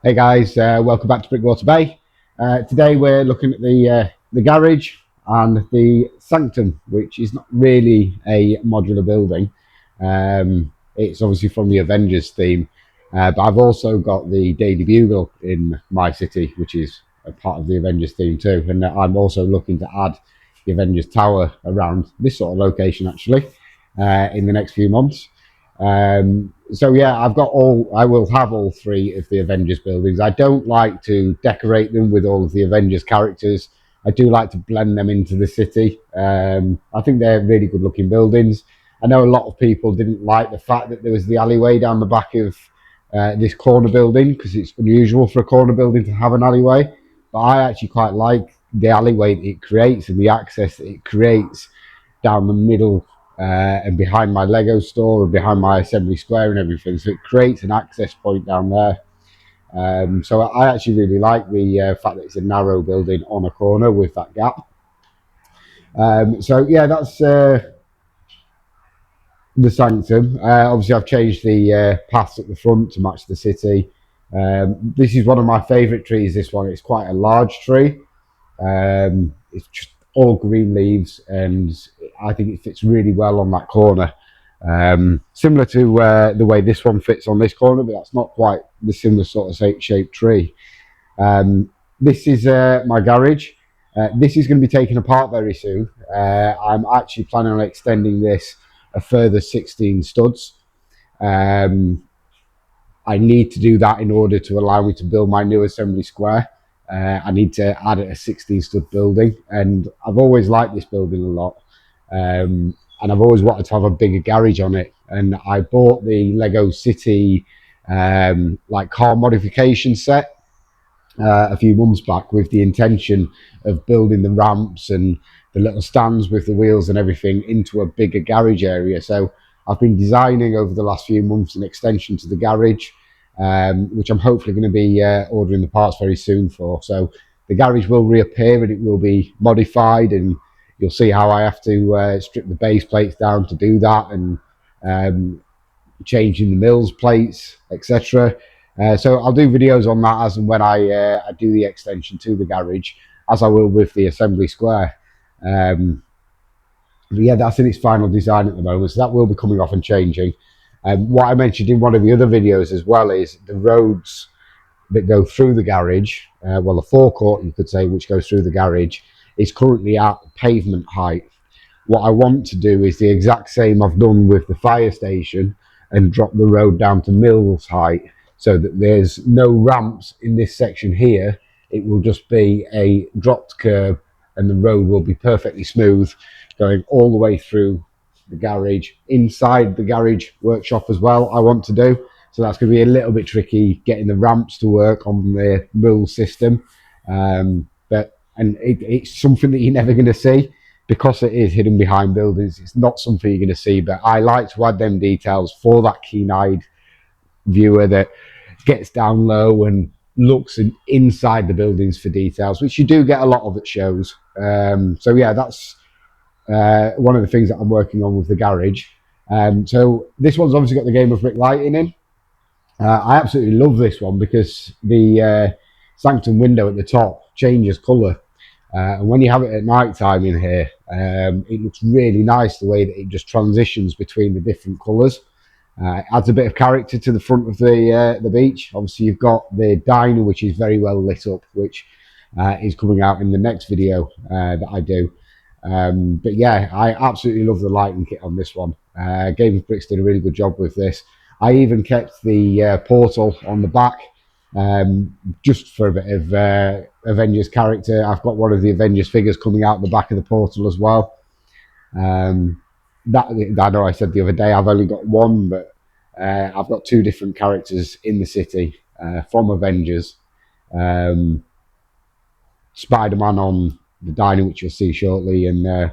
Hey guys, welcome back to Brickwater Bay. Today we're looking at the garage and the Sanctum, which is not really a modular building. It's obviously from the Avengers theme, but I've also got the Daily Bugle in my city, which is a part of the Avengers theme too. And I'm also looking to add the Avengers Tower around this sort of location actually in the next few months. So yeah, I will have all three of the Avengers buildings. I don't like to decorate them with all of the Avengers characters. I do like to blend them into the city. I think they're really good looking buildings. I know a lot of people didn't like the fact that there was the alleyway down the back of this corner building because it's unusual for a corner building to have an alleyway. But I actually quite like the alleyway that it creates and the access that it creates down the middle and behind my Lego store and behind my assembly square and everything. So it creates an access point down there. So I actually really like the fact that it's a narrow building on a corner with that gap. So yeah, that's the Sanctum. Obviously, I've changed the paths at the front to match the city. This is one of my favourite trees. This one, it's quite a large tree. It's just all green leaves, and I think it fits really well on that corner. Similar to the way this one fits on this corner, but that's not quite the similar sort of shaped tree. This is my garage. This is going to be taken apart very soon. I'm actually planning on extending this a further 16 studs. I need to do that in order to allow me to build my new assembly square. I need to add a 16 stud building, and I've always liked this building a lot. And I've always wanted to have a bigger garage on it. And I bought the Lego City like car modification set a few months back with the intention of building the ramps and the little stands with the wheels and everything into a bigger garage area. So I've been designing over the last few months an extension to the garage, which I'm hopefully going to be ordering the parts very soon for. So the garage will reappear and it will be modified, and you'll see how I have to strip the base plates down to do that, and changing the mills plates, etc. So I'll do videos on that as and when I do the extension to the garage, as I will with the assembly square. But yeah, that's in its final design at the moment, so that will be coming off and changing. What I mentioned in one of the other videos as well is the roads that go through the garage, well, the forecourt, you could say, which goes through the garage, is currently at pavement height. What I want to do is the exact same I've done with the fire station and drop the road down to Mills height, so that there's no ramps in this section here. It will just be a dropped curb and the road will be perfectly smooth going all the way through the garage, inside the garage workshop as well, I want to do. So that's going to be a little bit tricky getting the ramps to work on the mill system. It's something that you're never going to see because it is hidden behind buildings. It's not something you're going to see, but I like to add them details for that keen-eyed viewer that gets down low and looks inside the buildings for details, which you do get a lot of at shows. So yeah, that's one of the things that I'm working on with the garage. So this one's obviously got the Game of Brick lighting in. I absolutely love this one because the Sanctum window at the top changes colour. And when you have it at night time in here, it looks really nice the way that it just transitions between the different colours. It adds a bit of character to the front of the beach. Obviously, you've got the diner, which is very well lit up, which is coming out in the next video that I do. But yeah, I absolutely love the lighting kit on this one. Game of Bricks did a really good job with this. I even kept the portal on the back just for a bit of Avengers character. I've got one of the Avengers figures coming out the back of the portal as well. That I know I said the other day I've only got one, but I've got two different characters in the city from Avengers. Spider-Man on the diner, which you'll see shortly, and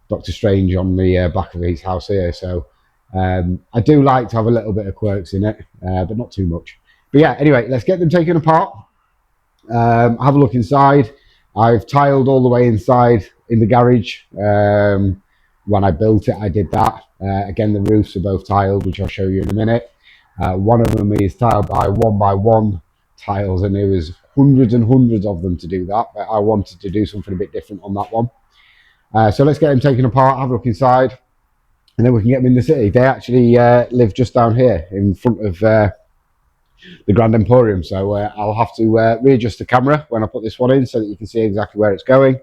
Doctor Strange on the back of his house here. So I do like to have a little bit of quirks in it, but not too much. But yeah, anyway, let's get them taken apart. Have a look inside. I've tiled all the way inside in the garage. When I built it, I did that. Again, the roofs are both tiled, which I'll show you in a minute. One of them is tiled by 1 by 1 tiles, and there was hundreds and hundreds of them to do that, but I wanted to do something a bit different on that one. So let's get them taken apart, have a look inside, and then we can get them in the city. They actually live just down here in front of the Grand Emporium, so I'll have to readjust the camera when I put this one in so that you can see exactly where it's going.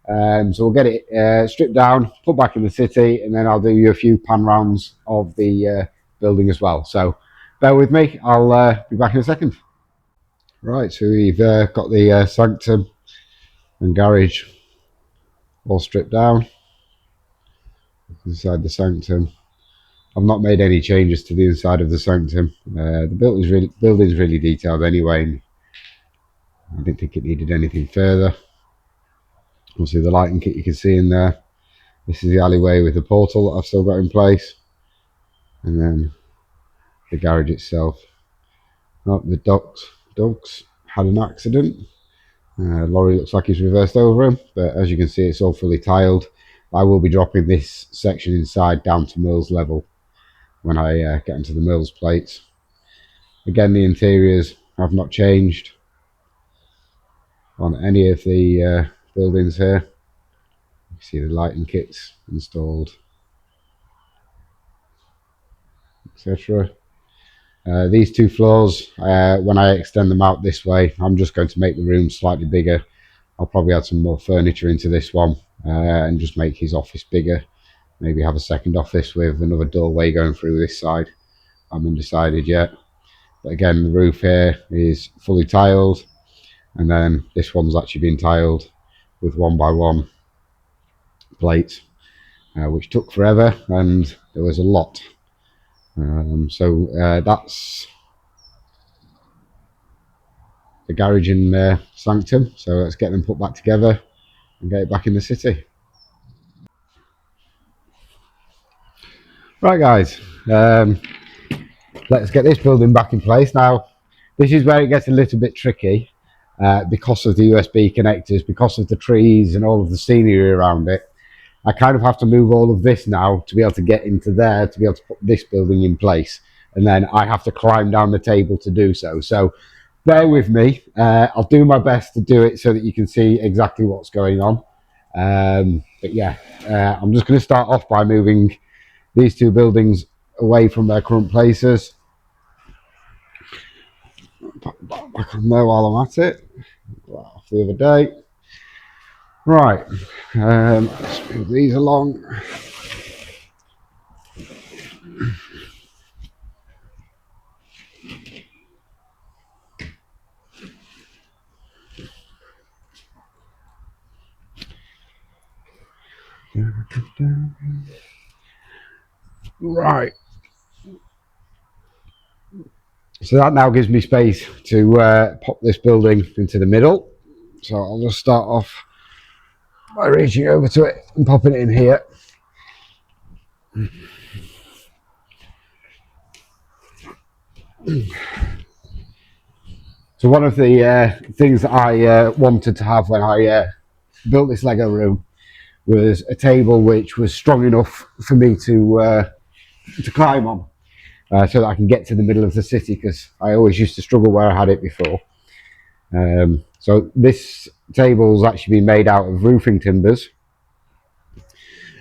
So we'll get it stripped down, put back in the city, and then I'll do you a few pan rounds of the building as well. So bear with me, I'll be back in a second. Right, so we've got the sanctum and garage all stripped down. Inside the sanctum, I've not made any changes to the inside of the sanctum. The building's really detailed anyway, and I didn't think it needed anything further. Obviously the lighting kit you can see in there. This is the alleyway with the portal that I've still got in place, and then the garage itself. Oh, the dogs had an accident. Lorry looks like he's reversed over him, but as you can see it's all fully tiled. I will be dropping this section inside down to Mills level when I get into the Mills plates. Again, the interiors have not changed on any of the buildings here. You can see the lighting kits installed, etc. These two floors, when I extend them out this way, I'm just going to make the room slightly bigger. I'll probably add some more furniture into this one and just make his office bigger. Maybe have a second office with another doorway going through this side. I'm undecided yet. But again, the roof here is fully tiled, and then this one's actually been tiled with 1x1 plates, which took forever, and there was a lot. That's the garage and sanctum. So let's get them put back together and get it back in the city. Right guys, let's get this building back in place. Now this is where it gets a little bit tricky because of the USB connectors, because of the trees and all of the scenery around it. I kind of have to move all of this now to be able to get into there, to be able to put this building in place, and then I have to climb down the table to do so. So bear with me, I'll do my best to do it so that you can see exactly what's going on. But yeah, I'm just going to start off by moving these two buildings away from their current places. Back on there while I'm at it. Off the other day. Right, let's move these along. Right, so that now gives me space to pop this building into the middle. So I'll just start off by reaching over to it and popping it in here. So one of the things that I wanted to have when I built this Lego room was a table which was strong enough for me to climb on, so that I can get to the middle of the city, because I always used to struggle where I had it before. So this table's actually been made out of roofing timbers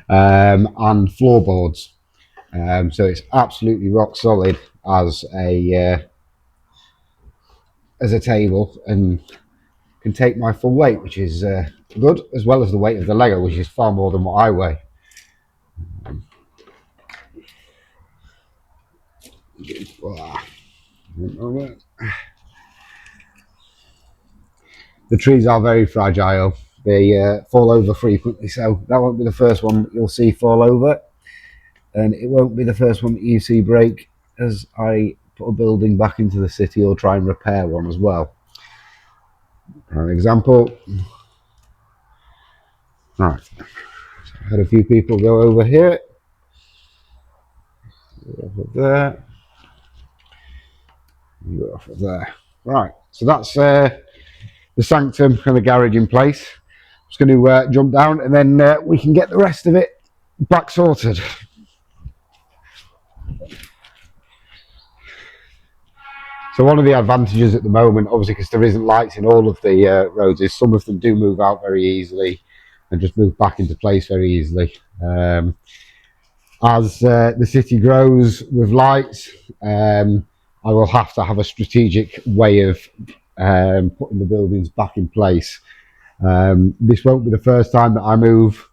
and floorboards. So it's absolutely rock solid as a table, and can take my full weight, which is good, as well as the weight of the Lego, which is far more than what I weigh. The trees are very fragile. They fall over frequently, so that won't be the first one that you'll see fall over, and it won't be the first one that you see break as I put a building back into the city or try and repair one as well. For example, right, so I had a few people go over here, over there, go off of there. Right, so that's the sanctum and the garage in place. I'm just going to jump down, and then we can get the rest of it back sorted. So one of the advantages at the moment, obviously because there isn't lights in all of the roads, is some of them do move out very easily and just move back into place very easily. As the city grows with lights, I will have to have a strategic way of putting the buildings back in place. This won't be the first time that I move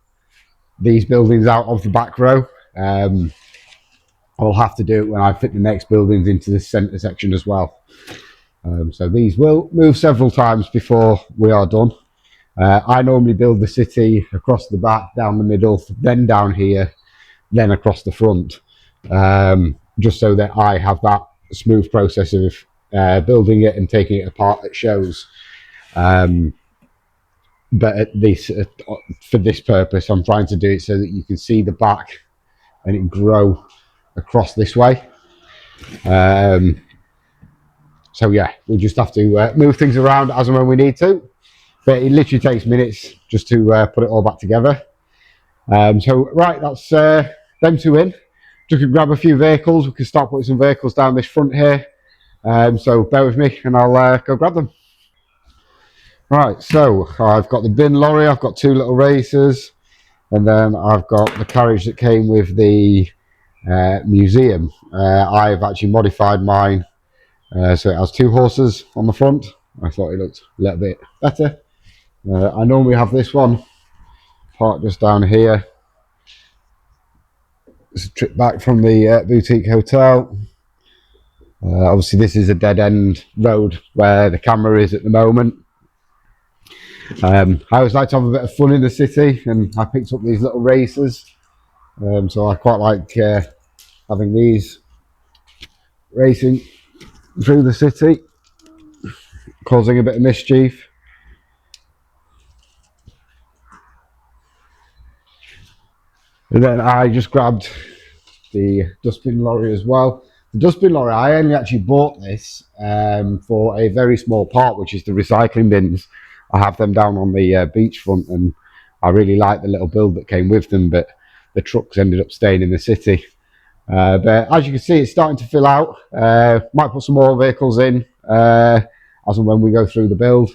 these buildings out of the back row. I'll have to do it when I fit the next buildings into the centre section as well. So these will move several times before we are done. I normally build the city across the back, down the middle, then down here, then across the front, just so that I have that smooth process of building it and taking it apart at shows. But at least for this purpose, I'm trying to do it so that you can see the back and it grow across this way. So yeah, we just have to move things around as and when we need to. But it literally takes minutes just to put it all back together. So right, that's them two in. Just to grab a few vehicles, we can start putting some vehicles down this front here. So bear with me and I'll go grab them. Right, so I've got the bin lorry, I've got two little racers, and then I've got the carriage that came with the museum. I've actually modified mine so it has two horses on the front. I thought it looked a little bit better. I normally have this one parked just down here. It's a trip back from the boutique hotel. Obviously this is a dead end road where the camera is at the moment. I always like to have a bit of fun in the city, and I picked up these little racers. So I quite like having these racing through the city, causing a bit of mischief. And then I just grabbed the dustbin lorry as well. The dustbin lorry, I only actually bought this for a very small part, which is the recycling bins. I have them down on the beachfront, and I really like the little build that came with them, but the trucks ended up staying in the city. But as you can see, it's starting to fill out. Might put some more vehicles in as and when we go through the build.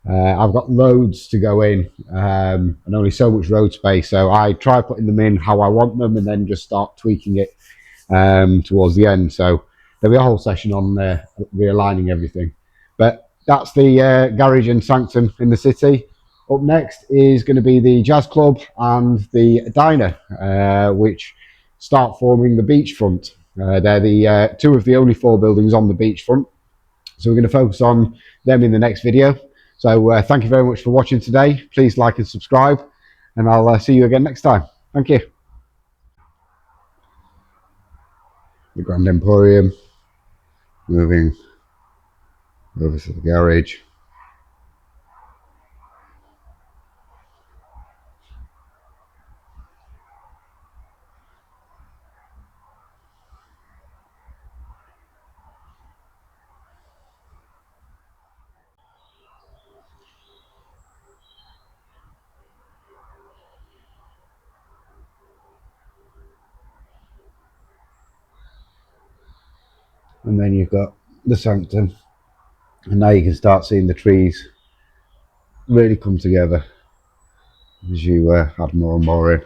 I've got loads to go in and only so much road space, so I try putting them in how I want them and then just start tweaking it towards the end. So there'll be a whole session on realigning everything. But that's the garage and Sanctum in the city. Up next is going to be the jazz club and the diner, which start forming the beachfront. They're the two of the only four buildings on the beachfront. So we're going to focus on them in the next video. So thank you very much for watching today. Please like and subscribe, and I'll see you again next time. Thank you. The Grand Emporium, moving over to the garage. And then you've got the Sanctum, and now you can start seeing the trees really come together as you add more and more in.